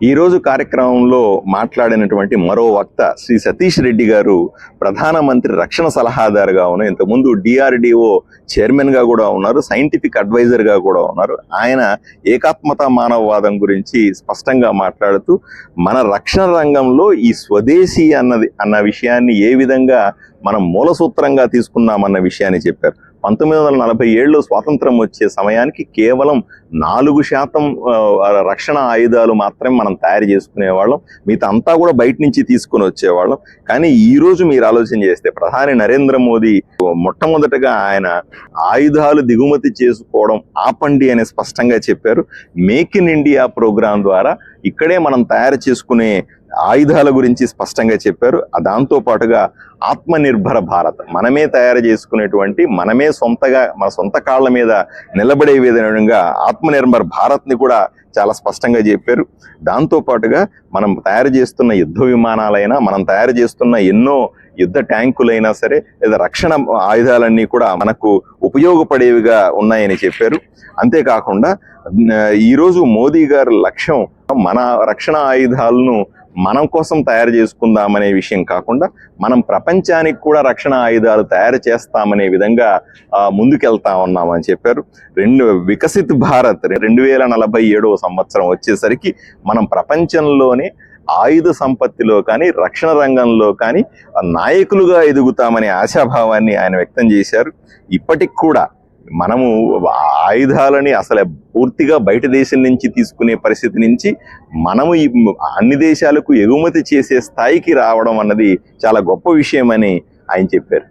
ఈరోజు కార్యక్రమంలో మాట్లాడినటువంటి మరో వక్త శ్రీ సతీష్ రెడ్డి గారు ప్రధానమంత్రి రక్షణ సలహాదారుగా ఉన్నారు. ఇంతకుముందు DRDO చైర్మన్గా కూడా ఉన్నారు, సైంటిఫిక్ అడ్వైజర్గా కూడా ఉన్నారు. ఆయన ఏకాత్మత మానవవాదం గురించి స్పష్టంగా మాట్లాడుతూ మన రక్షణ రంగంలో ఈ స్వదేశీ అన్న విషయాన్ని ఏ విధంగా మనం మూల సూత్రంగా తీసుకున్నామన్న విషయాన్ని చెప్పారు. 1947లో స్వాతంత్రం వచ్చే సమయానికి కేవలం 4% రక్షణ ఆయుధాలు మాత్రమే మనం తయారు చేసుకునేవాళ్ళం, మిగతా అంతా కూడా బయట నుంచి తీసుకుని వచ్చేవాళ్ళం. కానీ ఈ రోజు మీరు ఆలోచన చేస్తే ప్రధాని నరేంద్ర మోదీ మొట్టమొదటగా ఆయన ఆయుధాలు దిగుమతి చేసుకోవడం ఆపండి అని స్పష్టంగా చెప్పారు. మేక్ ఇన్ ఇండియా ప్రోగ్రాం ద్వారా ఇక్కడే మనం తయారు చేసుకునే ఆయుధాల గురించి స్పష్టంగా చెప్పారు. దాంతో పాటుగా ఆత్మనిర్భర భారత్, మనమే తయారు చేసుకునేటువంటి, మనమే సొంతగా మన సొంత కాళ్ళ మీద నిలబడే విధంగా ఆత్మనిర్భర్ భారత్ని కూడా చాలా స్పష్టంగా చెప్పారు. దాంతో పాటుగా మనం తయారు చేస్తున్న యుద్ధ విమానాలైనా, మనం తయారు చేస్తున్న ఎన్నో యుద్ధ ట్యాంకులైనా సరే, లేదా రక్షణ ఆయుధాలన్నీ కూడా మనకు ఉపయోగపడేవిగా ఉన్నాయని చెప్పారు. అంతేకాకుండా ఈరోజు మోదీ గారి లక్ష్యం మన రక్షణ ఆయుధాలను మనం కోసం తయారు చేసుకుందామనే విషయం కాకుండా మనం ప్రపంచానికి కూడా రక్షణ ఆయుధాలు తయారు చేస్తామనే విధంగా ముందుకెళ్తా ఉన్నామని చెప్పారు. వికసిత్ భారత్ 2047వ సంవత్సరం వచ్చేసరికి మనం ప్రపంచంలోనే ఆయుధ సంపత్తిలో కానీ రక్షణ రంగంలో కానీ నాయకులుగా ఎదుగుతామనే ఆశాభావాన్ని ఆయన వ్యక్తం చేశారు. ఇప్పటికి కూడా మనము ఆయుధాలని అసలు పూర్తిగా బయట దేశం నుంచి తీసుకునే పరిస్థితి నుంచి మనము అన్ని దేశాలకు ఎగుమతి చేసే స్థాయికి రావడం అన్నది చాలా గొప్ప విషయం అని ఆయన చెప్పారు.